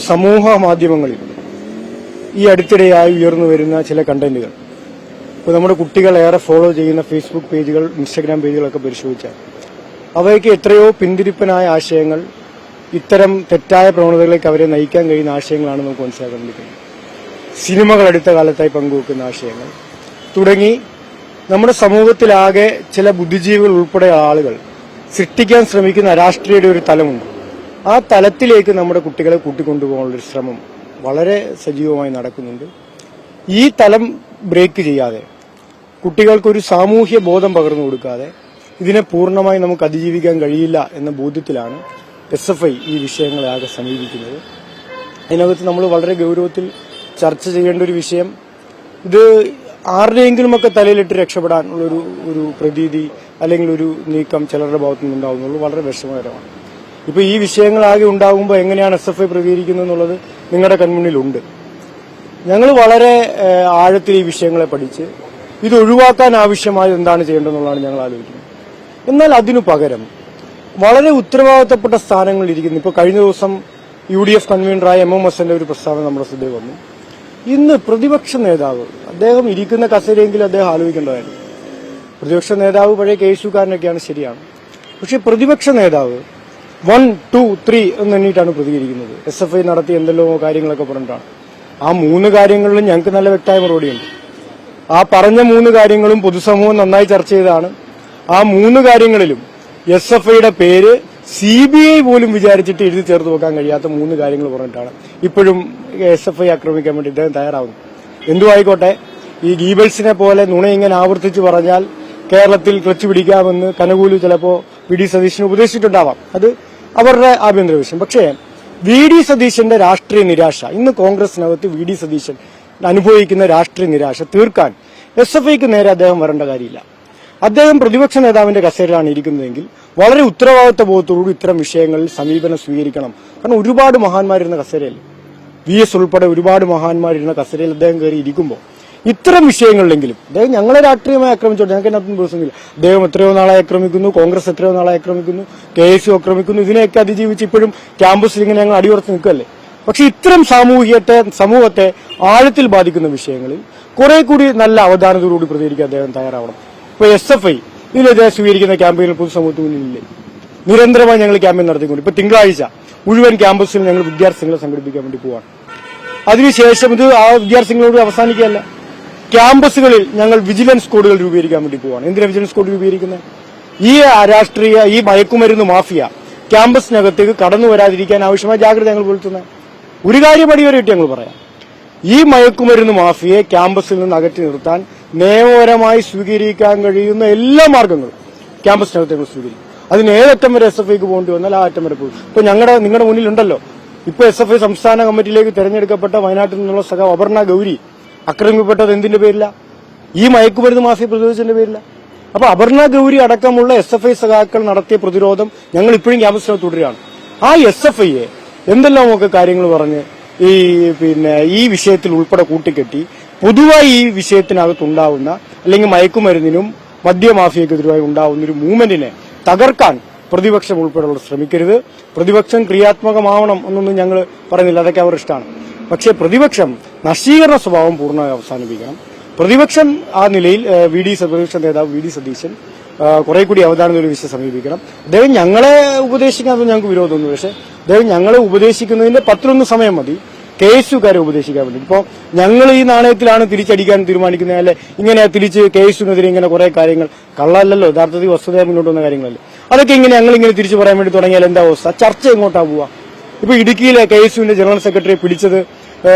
സമൂഹ മാധ്യമങ്ങളിൽ ഈ അടുത്തിടെയായി ഉയർന്നു വരുന്ന ചില കണ്ടന്റുകൾ, ഇപ്പോൾ നമ്മുടെ കുട്ടികൾ ഏറെ ഫോളോ ചെയ്യുന്ന ഫേസ്ബുക്ക് പേജുകൾ, ഇൻസ്റ്റഗ്രാം പേജുകളൊക്കെ പരിശോധിച്ചാൽ അവയ്ക്ക് എത്രയോ പിന്തിരിപ്പനായ ആശയങ്ങൾ, ഇത്തരം തെറ്റായ പ്രവണതകളിലേക്ക് അവരെ നയിക്കാൻ കഴിയുന്ന ആശയങ്ങളാണ് നമുക്ക് മനസ്സിലാക്കാൻ കഴിയുന്നത്. സിനിമകൾ അടുത്ത കാലത്തായി പങ്കുവെക്കുന്ന ആശയങ്ങൾ തുടങ്ങി നമ്മുടെ സമൂഹത്തിലാകെ ചില ബുദ്ധിജീവികൾ ഉൾപ്പെടെ ആളുകൾ സൃഷ്ടിക്കാൻ ശ്രമിക്കുന്ന രാഷ്ട്രീയയുടെ ഒരു തലമുണ്ട്. ആ തലത്തിലേക്ക് നമ്മുടെ കുട്ടികളെ കൂട്ടിക്കൊണ്ടുപോകാനുള്ളൊരു ശ്രമം വളരെ സജീവമായി നടക്കുന്നുണ്ട്. ഈ തലം ബ്രേക്ക് ചെയ്യാതെ, കുട്ടികൾക്കൊരു സാമൂഹ്യ ബോധം പകർന്നു കൊടുക്കാതെ ഇതിനെ പൂർണ്ണമായി നമുക്ക് അതിജീവിക്കാൻ കഴിയില്ല എന്ന ബോധ്യത്തിലാണ് SFI ഈ വിഷയങ്ങളെ ആകെ സമീപിക്കുന്നത്. അതിനകത്ത് നമ്മൾ വളരെ ഗൗരവത്തിൽ ചർച്ച ചെയ്യേണ്ട ഒരു വിഷയം, ഇത് ആരുടെയെങ്കിലുമൊക്കെ തലയിലിട്ട് രക്ഷപ്പെടാനുള്ളൊരു ഒരു പ്രതീതി അല്ലെങ്കിൽ ഒരു നീക്കം ചിലരുടെ ഭാഗത്തു നിന്നുണ്ടാവുന്നുള്ളൂ. വളരെ വിഷമകരമാണ്. ഇപ്പൊ ഈ വിഷയങ്ങളാകെ ഉണ്ടാകുമ്പോൾ എങ്ങനെയാണ് SFI പ്രതികരിക്കുന്നത് എന്നുള്ളത് നിങ്ങളുടെ കൺമുന്നിലുണ്ട്. ഞങ്ങൾ വളരെ ആഴത്തിൽ ഈ വിഷയങ്ങളെ പഠിച്ച് ഇത് ഒഴിവാക്കാൻ ആവശ്യമായത് എന്താണ് ചെയ്യേണ്ടതെന്നുള്ളതാണ് ഞങ്ങൾ ആലോചിക്കുന്നത്. എന്നാൽ അതിനു പകരം വളരെ ഉത്തരവാദിത്തപ്പെട്ട സ്ഥാനങ്ങളിൽ ഇരിക്കുന്നു. ഇപ്പോൾ കഴിഞ്ഞ ദിവസം UDF കൺവീനറായ MMSന്റെ ഒരു പ്രസ്താവന നമ്മുടെ ശ്രദ്ധയിൽ വന്നു. ഇന്ന് പ്രതിപക്ഷ നേതാവ് അദ്ദേഹം ഇരിക്കുന്ന കസേരയെങ്കിലും അദ്ദേഹം ആലോചിക്കേണ്ടതായിരുന്നു. പ്രതിപക്ഷ നേതാവ് പഴയ കേസുകാരനൊക്കെയാണ്, ശരിയാണ്. പക്ഷെ പ്രതിപക്ഷ നേതാവ് 1, 2, 3 എന്നെണ്ണിട്ടാണ് പ്രതികരിക്കുന്നത്. SFI നടത്തി എന്തെല്ലോ കാര്യങ്ങളൊക്കെ പറഞ്ഞിട്ടാണ്. ആ 3 കാര്യങ്ങളിലും ഞങ്ങൾക്ക് നല്ല വ്യക്തമായ മറുപടിയുണ്ട്. ആ പറഞ്ഞ 3 കാര്യങ്ങളും പൊതുസമൂഹം നന്നായി ചർച്ച ചെയ്തതാണ്. ആ 3 കാര്യങ്ങളിലും SFIയുടെ പേര് CBI പോലും വിചാരിച്ചിട്ട് എഴുതി ചേർത്ത് വെക്കാൻ കഴിയാത്ത 3 കാര്യങ്ങൾ പറഞ്ഞിട്ടാണ് ഇപ്പോഴും SFI ആക്രമിക്കാൻ വേണ്ടി ഇദ്ദേഹം തയ്യാറാവുന്നു. എന്തുമായിക്കോട്ടെ, ഈ ഗീബൽസിനെ പോലെ നുണ ഇങ്ങനെ ആവർത്തിച്ച് പറഞ്ഞാൽ കേരളത്തിൽ ക്ലച്ച് പിടിക്കാമെന്ന് കനകൂലു ചിലപ്പോൾ VD സതീശന് ഉപദേശിച്ചിട്ടുണ്ടാവാം. അത് അവരുടെ ആഭ്യന്തര വിഷയം. പക്ഷേ VD സതീശന്റെ രാഷ്ട്രീയ നിരാശ, ഇന്ന് കോൺഗ്രസിനകത്ത് VD സതീശൻ അനുഭവിക്കുന്ന രാഷ്ട്രീയ നിരാശ തീർക്കാൻ SFIക്ക് നേരെ അദ്ദേഹം വരേണ്ട കാര്യമില്ല. അദ്ദേഹം പ്രതിപക്ഷ നേതാവിന്റെ കസേരയിലാണ് ഇരിക്കുന്നതെങ്കിൽ വളരെ ഉത്തരവാദിത്വ ബോധത്തോടുകൂടി ഇത്തരം വിഷയങ്ങളിൽ സമീപനം സ്വീകരിക്കണം. കാരണം ഒരുപാട് മഹാന്മാരിരുന്ന കസേരയിൽ, VS ഉൾപ്പെടെ ഒരുപാട് മഹാന്മാരിരുന്ന കസേരയിൽ അദ്ദേഹം കയറി ഇരിക്കുമ്പോൾ ഇത്തരം വിഷയങ്ങളിലെങ്കിലും അദ്ദേഹം ഞങ്ങളെ രാഷ്ട്രീയമായി ആക്രമിച്ചോട്ടെ, ഞങ്ങൾക്ക് അതിനകത്തും ദിവസമില്ല. അദ്ദേഹം എത്രയോ നാളെ ആക്രമിക്കുന്നു, കോൺഗ്രസ് എത്രയോ നാളെ ആക്രമിക്കുന്നു, KSU ആക്രമിക്കുന്നു. ഇതിനെയൊക്കെ അതിജീവിച്ച് ഇപ്പോഴും ക്യാമ്പസിൽ ഇങ്ങനെ ഞങ്ങൾ അടിയുറച്ച് നിൽക്കല്ലേ. പക്ഷെ ഇത്തരം സമൂഹത്തെ ആഴത്തിൽ ബാധിക്കുന്ന വിഷയങ്ങളിൽ കുറെ കൂടി നല്ല അവധാനത്തോടുകൂടി പ്രതികരിക്കാൻ അദ്ദേഹം തയ്യാറാവണം. ഇപ്പൊ SFI ഇതിനെതിരെ സ്വീകരിക്കുന്ന ക്യാമ്പയിനിൽ പൊതുസമൂഹത്തിന് മുന്നിലില്ലേ? നിരന്തരമായി ഞങ്ങൾ ക്യാമ്പയിൻ നടത്തിക്കൊണ്ട് ഇപ്പൊ തിങ്കളാഴ്ച മുഴുവൻ ക്യാമ്പസിൽ ഞങ്ങൾ വിദ്യാർത്ഥികളെ സംഘടിപ്പിക്കാൻ വേണ്ടി പോവാണ്. അതിനുശേഷം ഇത് ആ വിദ്യാർത്ഥികളോട് അവസാനിക്കുകയല്ല, ക്യാമ്പസുകളിൽ ഞങ്ങൾ വിജിലൻസ് കോഡുകൾ രൂപീകരിക്കാൻ വേണ്ടി പോവാണ്. എന്തിനാ വിജിലൻസ് കോഡ് രൂപീകരിക്കുന്നത്? ഈ മയക്കുമരുന്ന് മാഫിയ ക്യാമ്പസിനകത്തേക്ക് കടന്നു വരാതിരിക്കാൻ ആവശ്യമായ ജാഗ്രത ഞങ്ങൾ പുലർത്തുന്നത്. ഒരു കാര്യം അടിവരയിട്ട് ഞങ്ങൾ പറയാം, ഈ മയക്കുമരുന്ന് മാഫിയയെ ക്യാമ്പസിൽ നിന്ന് അകറ്റി നിർത്താൻ നിയമപരമായി സ്വീകരിക്കാൻ കഴിയുന്ന എല്ലാ മാർഗങ്ങളും ക്യാമ്പസിനകത്ത് ഞങ്ങൾ സ്വീകരിക്കും. അതിന് ഏതറ്റം വരെ SFIക്ക് പോകേണ്ടി വന്നാൽ ആ അറ്റം വരെ പോകും. ഇപ്പൊ നിങ്ങളുടെ മുന്നിലുണ്ടല്ലോ, ഇപ്പൊ SFI സംസ്ഥാന കമ്മിറ്റിയിലേക്ക് തെരഞ്ഞെടുക്കപ്പെട്ട വയനാട്ടിൽ നിന്നുള്ള സഖാവ് അപർണ ഗൌരി ആക്രമിക്കപ്പെട്ടത് എന്തിന്റെ പേരില? ഈ മയക്കുമരുന്ന് മാഫിയ പ്രതിരോധിച്ചതിന്റെ പേരില. അപ്പൊ അപർണ ഗൌരി അടക്കമുള്ള SFI സഖാക്കൾ നടത്തിയ പ്രതിരോധം ഞങ്ങൾ ഇപ്പോഴും ക്യാമ്പസിനകത്ത് തുടരുകയാണ്. ആ SFIയെ എന്തെല്ലാമൊക്കെ കാര്യങ്ങൾ പറഞ്ഞ് ഈ വിഷയത്തിൽ ഉൾപ്പെടെ കൂട്ടിക്കെട്ടി പൊതുവായി ഈ വിഷയത്തിനകത്തുണ്ടാവുന്ന അല്ലെങ്കിൽ മയക്കുമരുന്നിനും മദ്യമാഫിയക്കെതിരായി ഉണ്ടാവുന്ന ഒരു മൂവ്മെന്റിനെ തകർക്കാൻ പ്രതിപക്ഷം ഉൾപ്പെടെയുള്ള ശ്രമിക്കരുത്. പ്രതിപക്ഷം ക്രിയാത്മകമാവണം എന്നൊന്നും ഞങ്ങൾ പറയുന്നില്ല, അതൊക്കെ അവർ ഇഷ്ടമാണ്. പക്ഷേ പ്രതിപക്ഷം നശീകരണ സ്വഭാവം പൂർണ്ണമായി അവസാനിപ്പിക്കണം. പ്രതിപക്ഷം ആ നിലയിൽ പ്രതിപക്ഷ നേതാവ് VD സതീശൻ കുറെ കൂടി അവധാനത്തോടെ വിഷയം സമീപിക്കണം. അദ്ദേഹം ഞങ്ങളെ ഉപദേശിക്കാനൊന്നും ഞങ്ങൾക്ക് വിരോധമൊന്നും, പക്ഷേ അദ്ദേഹം ഞങ്ങളെ ഉപദേശിക്കുന്നതിന്റെ 10 സമയം മതി KSUക്കാരെ ഉപദേശിക്കാൻ വേണ്ടി. ഇപ്പോൾ ഞങ്ങൾ ഈ നാണയത്തിലാണ് തിരിച്ചടിക്കാൻ തീരുമാനിക്കുന്നത്, അല്ലെ ഇങ്ങനെ തിരിച്ച് KSUവിനെതിരെ ഇങ്ങനെ കുറെ കാര്യങ്ങൾ കള്ളല്ലോ, യഥാർത്ഥത്തിൽ വസ്തുതയെ മുന്നോട്ട് വന്ന കാര്യങ്ങളല്ലേ, അതൊക്കെ ഇങ്ങനെ ഞങ്ങളിങ്ങനെ തിരിച്ചു പറയാൻ വേണ്ടി തുടങ്ങിയാൽ എന്താ അവസ്ഥ? ചർച്ച എങ്ങോട്ടാ പോവുക? ഇപ്പൊ ഇടുക്കിയിലെ KSUവിന്റെ ജനറൽ സെക്രട്ടറിയെ പിടിച്ചത്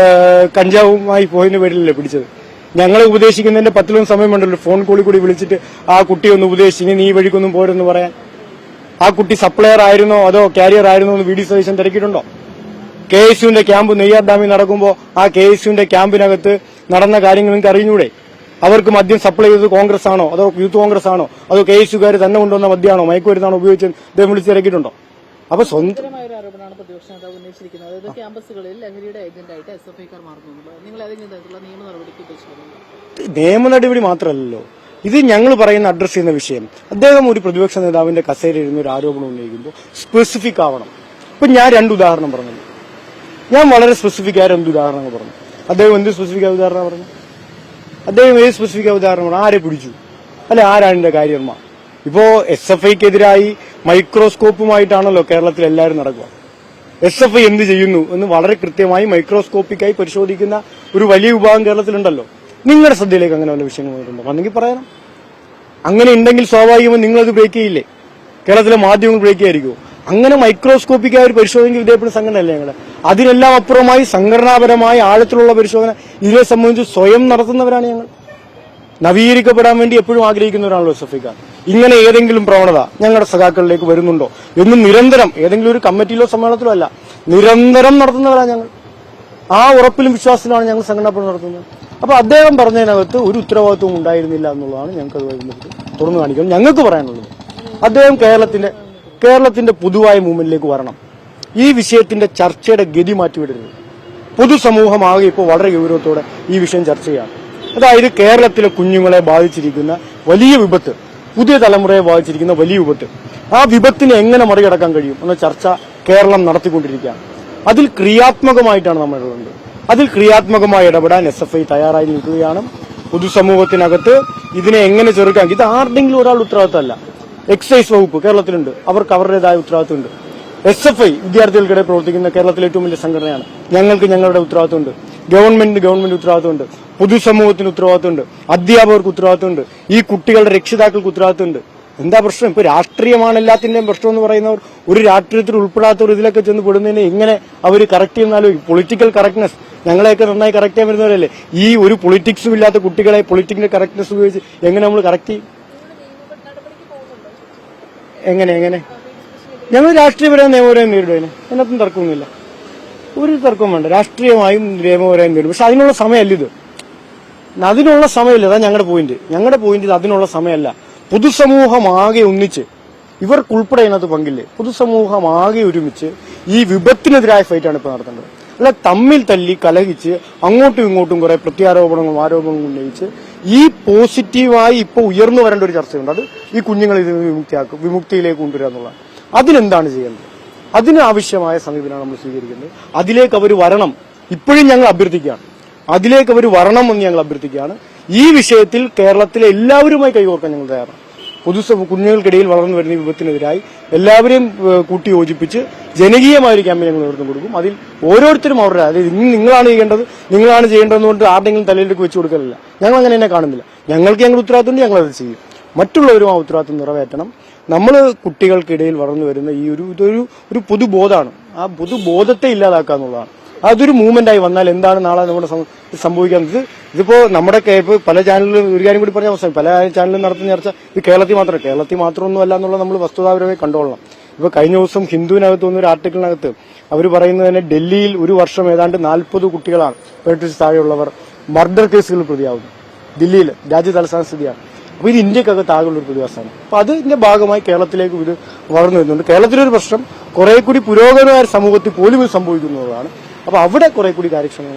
കഞ്ചാവുമായി പോയതിന്റെ പേരിലല്ലേ പിടിച്ചത്? ഞങ്ങളെ ഉപദേശിക്കുന്നതിന്റെ 10 സമയമുണ്ടല്ലോ, ഫോൺ കോളിൽ കൂടി വിളിച്ചിട്ട് ആ കുട്ടിയെ ഒന്ന് ഉപദേശിച്ച് നീ വഴിക്കൊന്നും പോരെന്ന് പറയാൻ. ആ കുട്ടി സപ്ലയർ ആയിരുന്നോ അതോ കാരിയർ ആയിരുന്നോ എന്ന് VD സതീശൻ തിരക്കിയിട്ടുണ്ടോ? KSUവിന്റെ ക്യാമ്പ് നെയ്യാർ ഡാമിൽ നടക്കുമ്പോൾ ആ KSUവിന്റെ ക്യാമ്പിനകത്ത് നടന്ന കാര്യങ്ങൾ നിങ്ങൾക്ക് അറിഞ്ഞൂടെ? അവർക്ക് മദ്യം സപ്ലൈ ചെയ്തത് കോൺഗ്രസ് ആണോ അതോ യൂത്ത് കോൺഗ്രസ് ആണോ അതോ KSUകാർ തന്നെ കൊണ്ടുവന്ന മദ്യമാണോ മയക്കുമരുന്നാണോ ഉപയോഗിച്ച് അദ്ദേഹം വിളിച്ച് തിരക്കിയിട്ടുണ്ടോ? അപ്പൊ സ്വന്തം ആരോപണമാണ് പ്രതിപക്ഷ നേതാവ് ഉന്നയിച്ചിരിക്കുന്നത്. അതായത് ക്യാമ്പസുകളിൽ ലഹരിയുടെ ഏജന്റായിട്ട് SFIക്കാർ മാറുന്നു. നിങ്ങൾ ഏതെങ്കിലും തരത്തിലുള്ള നിയമ നടപടിക്ക് ഉദ്ദേശിക്കുന്നുണ്ടോ? നിയമ നടപടി മാത്രമല്ലല്ലോ ഇത് ഞങ്ങൾ പറയുന്ന അഡ്രസ് ചെയ്യുന്ന വിഷയം. അദ്ദേഹം ഒരു പ്രതിപക്ഷ നേതാവിന്റെ കസേരയിൽ ഇരുന്ന് ഒരു ആരോപണം ഉന്നയിക്കുമ്പോൾ സ്പെസിഫിക് ആവണം. ഇപ്പൊ ഞാൻ 2 ഉദാഹരണം പറഞ്ഞു. ഞാൻ വളരെ സ്പെസിഫിക് ആയ എന്ത് ഉദാഹരണങ്ങൾ പറഞ്ഞു. അദ്ദേഹം എന്ത് സ്പെസിഫിക് ആയ ഉദാഹരണം പറഞ്ഞു? അദ്ദേഹം ഏത് സ്പെസിഫിക് ആയ ഉദാഹരണം പറഞ്ഞു? ആരെ പിടിച്ചു? അല്ലെ ആരാണ് ഇതിന്റെ കാര്യന്മാർ? ഇപ്പോ SFIക്കെതിരായി മൈക്രോസ്കോപ്പുമായിട്ടാണല്ലോ കേരളത്തിൽ എല്ലാവരും നടക്കുക. SFI എന്ത് ചെയ്യുന്നു എന്ന് വളരെ കൃത്യമായി മൈക്രോസ്കോപ്പിക്കായി പരിശോധിക്കുന്ന ഒരു വലിയ വിഭാഗം കേരളത്തിലുണ്ടല്ലോ. നിങ്ങളുടെ ശ്രദ്ധയിലേക്ക് അങ്ങനെ വല്ല വിഷയങ്ങൾ വന്നിട്ടുണ്ടോ? വന്നെങ്കിൽ പറയണം. അങ്ങനെ ഉണ്ടെങ്കിൽ സ്വാഭാവികമായി നിങ്ങളത് ബ്രേക്ക് ചെയ്യില്ലേ? കേരളത്തിലെ മാധ്യമങ്ങൾ ബ്രേക്ക് ചെയ്യായിരിക്കുമോ? അങ്ങനെ മൈക്രോസ്കോപ്പിക്കായ ഒരു പരിശോധനയ്ക്ക് വിധേയപ്പെടുന്ന സംഘടനയല്ലേ ഞങ്ങൾ? അതിനെല്ലാം അപ്പുറമായി സംഘടനാപരമായ ആഴത്തിലുള്ള പരിശോധന ഇതിനെ സംബന്ധിച്ച് സ്വയം നടത്തുന്നവരാണ് ഞങ്ങൾ. നവീകരിക്കപ്പെടാൻ വേണ്ടി എപ്പോഴും ആഗ്രഹിക്കുന്നവരാണല്ലോ SFIക്കാർ. ഇങ്ങനെ ഏതെങ്കിലും പ്രവണത ഞങ്ങളുടെ സഖാക്കളിലേക്ക് വരുന്നുണ്ടോ എന്ന് നിരന്തരം ഏതെങ്കിലും ഒരു കമ്മിറ്റിയിലോ സമ്മേളനത്തിലോ അല്ല, നിരന്തരം നടത്തുന്നവരാണ് ഞങ്ങൾ. ആ ഉറപ്പിലും വിശ്വാസത്തിലാണ് ഞങ്ങൾ സംഘടനാ പ്രവർത്തനം നടത്തുന്നത്. അപ്പൊ അദ്ദേഹം പറഞ്ഞതിനകത്ത് ഒരു ഉത്തരവാദിത്വവും ഉണ്ടായിരുന്നില്ല എന്നുള്ളതാണ് ഞങ്ങൾക്ക് തുറന്നു കാണിക്കുന്നത്. ഞങ്ങൾക്ക് പറയാനുള്ളത് അദ്ദേഹം കേരളത്തിന്റെ പൊതുവായ മൂവ്മെന്റിലേക്ക് വരണം. ഈ വിഷയത്തിന്റെ ചർച്ചയുടെ ഗതി മാറ്റിവിടരുത്. പൊതുസമൂഹമാകെ ഇപ്പോൾ വളരെ ഗൗരവത്തോടെ ഈ വിഷയം ചർച്ച ചെയ്യാണ്. അതായത് കേരളത്തിലെ കുഞ്ഞുങ്ങളെ ബാധിച്ചിരിക്കുന്ന വലിയ വിപത്ത്, പുതിയ തലമുറയെ ബാധിച്ചിരിക്കുന്ന വലിയ വിപത്ത്, ആ വിപത്തിനെ എങ്ങനെ മറികടക്കാൻ കഴിയും എന്ന ചർച്ച കേരളം നടത്തിക്കൊണ്ടിരിക്കുകയാണ്. അതിൽ ക്രിയാത്മകമായിട്ടാണ് നമ്മളുള്ളത്. അതിൽ ക്രിയാത്മകമായി ഇടപെടാൻ SFI തയ്യാറായി നിൽക്കുകയാണ്. പൊതുസമൂഹത്തിനകത്ത് ഇതിനെ എങ്ങനെ ചെറുക്കാൻ, ഇത് ആരുടെങ്കിലും ഒരാൾ ഉത്തരവാദിത്തമല്ല. എക്സൈസ് വകുപ്പ് കേരളത്തിലുണ്ട്, അവർക്ക് അവരുടേതായ ഉത്തരവാദിത്തമുണ്ട്. SFI വിദ്യാർത്ഥികൾക്കിടെ പ്രവർത്തിക്കുന്ന കേരളത്തിലെ ഏറ്റവും വലിയ സംഘടനയാണ്. ഞങ്ങൾക്ക് ഞങ്ങളുടെ ഉത്തരവാദിത്തമുണ്ട്. ഗവൺമെന്റ് ഉത്തരവാദിത്തമുണ്ട്. പൊതുസമൂഹത്തിന് ഉത്തരവാദിത്തമുണ്ട്. അധ്യാപകർക്ക് ഉത്തരവാദിത്തമുണ്ട്. ഈ കുട്ടികളുടെ രക്ഷിതാക്കൾക്ക് ഉത്തരവാദിത്തമുണ്ട്. എന്താ പ്രശ്നം? ഇപ്പൊ രാഷ്ട്രീയമാണ് എല്ലാത്തിന്റെയും പ്രശ്നം എന്ന് പറയുന്നവർ, ഒരു രാഷ്ട്രീയത്തിൽ ഉൾപ്പെടാത്തവർ ഇതിലൊക്കെ ചെന്ന് പെടുന്നതിന് എങ്ങനെ അവർ കറക്റ്റ് ചെയ്യുന്നാലും പൊളിറ്റിക്കൽ കറക്റ്റ്നെസ് ഞങ്ങളെയൊക്കെ നന്നായി കറക്റ്റ് ചെയ്യാൻ വരുന്നവരല്ലേ. ഈ ഒരു പൊളിറ്റിക്സും ഇല്ലാത്ത കുട്ടികളെ പൊളിറ്റിക്കൽ കറക്റ്റ്നെസ് ഉപയോഗിച്ച് എങ്ങനെ നമ്മൾ കറക്റ്റ് ചെയ്യും? എങ്ങനെ ഞങ്ങൾ രാഷ്ട്രീയപരമായ നിയമപരമായി നേരിടുന്നതിന് അതിനകത്തും തർക്കമൊന്നുമില്ല. ഒരു തർക്കവും വേണ്ട. രാഷ്ട്രീയമായും നിയമപരമായും നേരിടും. പക്ഷെ അതിനുള്ള സമയമല്ല ഇത്. അതിനുള്ള സമയമില്ല. അതാ ഞങ്ങളുടെ പോയിന്റ്. ഇത് അതിനുള്ള സമയമല്ല. പൊതുസമൂഹമാകെ ഒന്നിച്ച്, ഇവർക്കുൾപ്പെടെ അതിനകത്ത് പങ്കില്ലേ, പൊതുസമൂഹമാകെ ഒരുമിച്ച് ഈ വിപത്തിനെതിരായ ഫൈറ്റാണ് ഇപ്പോൾ നടത്തേണ്ടത്. അല്ല തമ്മിൽ തല്ലി കലഹിച്ച് അങ്ങോട്ടും ഇങ്ങോട്ടും കുറെ പ്രത്യാരോപണങ്ങളും ആരോപണങ്ങളും ഉന്നയിച്ച് ഈ പോസിറ്റീവായി ഇപ്പോൾ ഉയർന്നു വരേണ്ട ഒരു ചർച്ചയുണ്ട്. അത് ഈ കുഞ്ഞുങ്ങളെ ഇതിൽ വിമുക്തിയിലേക്ക് കൊണ്ടുവരിക എന്നുള്ളതാണ്. അതിനെന്താണ് ചെയ്യേണ്ടത്? അതിനാവശ്യമായ സമീപനമാണ് നമ്മൾ സ്വീകരിക്കുന്നത്. അതിലേക്ക് അവർ വരണം. ഇപ്പോഴും ഞങ്ങൾ അഭ്യർത്ഥിക്കുകയാണ്. അതിലേക്ക് അവർ വരണം എന്ന് ഞങ്ങൾ അഭ്യർത്ഥിക്കുകയാണ്. ഈ വിഷയത്തിൽ കേരളത്തിലെ എല്ലാവരുമായി കൈകോർക്കാൻ ഞങ്ങൾ തയ്യാറാണ്. കുഞ്ഞുങ്ങൾക്കിടയിൽ വളർന്നു വരുന്ന വിപത്തിനെതിരായി എല്ലാവരെയും കൂട്ടി യോജിപ്പിച്ച് ജനകീയമായ ഒരു ക്യാമ്പയിൻ ഞങ്ങൾ നേതൃത്വം കൊടുക്കും. അതിൽ ഓരോരുത്തരും അവരുടെ, അതായത് നിങ്ങളാണ് ചെയ്യേണ്ടതെന്ന് കൊണ്ട് ആരുടെങ്കിലും തലയിലേക്ക് വെച്ചു കൊടുക്കലില്ല. ഞങ്ങൾ അങ്ങനെ തന്നെ കാണുന്നില്ല. ഞങ്ങൾ ഉത്തരവാദിത്തമുണ്ട്, ഞങ്ങളത് ചെയ്യും. മറ്റുള്ളവരും ആ ഉത്തരവാദിത്തം നിറവേറ്റണം. നമ്മൾ കുട്ടികൾക്കിടയിൽ വളർന്നു വരുന്ന ഈ ഒരു പൊതുബോധമാണ്. ആ പൊതുബോധത്തെ ഇല്ലാതാക്കുക എന്നുള്ളതാണ്. അതൊരു മൂവ്മെന്റായി വന്നാൽ എന്താണ് നാളെ നമ്മുടെ സംഭവിക്കുന്നത്? ഇതിപ്പോ നമ്മുടെ പല ചാനലിലും ഒരു കാര്യം കൂടി പറഞ്ഞ അവസാനം, പല ചാനലിലും നടത്തുന്ന ചർച്ച ഇത് കേരളത്തിൽ മാത്രമൊന്നും അല്ല എന്നുള്ളത് നമ്മൾ വസ്തുതാപരമായി കണ്ടോളണം. ഇപ്പൊ കഴിഞ്ഞ ദിവസം ഹിന്ദുവിനകത്ത് വന്ന ഒരു ആർട്ടിക്കിളിനകത്ത് അവർ പറയുന്നത് തന്നെ ഡൽഹിയിൽ ഒരു വർഷം ഏതാണ്ട് 40 കുട്ടികളാണ് 18 താഴെയുള്ളവർ മർഡർ കേസുകളിൽ പ്രതിയാവുന്നു. ദില്ലിയിൽ രാജ്യ തലസ്ഥാന സ്ഥിതിയാണ്. അപ്പൊ ഇത് ഇന്ത്യക്കകത്ത് ആകുള്ള ഒരു പ്രതിഭാസമാണ്. അപ്പൊ അതിന്റെ ഭാഗമായി കേരളത്തിലേക്ക് ഇത് വളർന്നു വരുന്നുണ്ട്. കേരളത്തിലൊരു പ്രശ്നം കുറെ കൂടി പുരോഗമനമായ സമൂഹത്തിൽ പോലും ഇത് സംഭവിക്കുന്നതാണ്. അപ്പൊ അവിടെ കുറെ കൂടി കാര്യക്ഷമത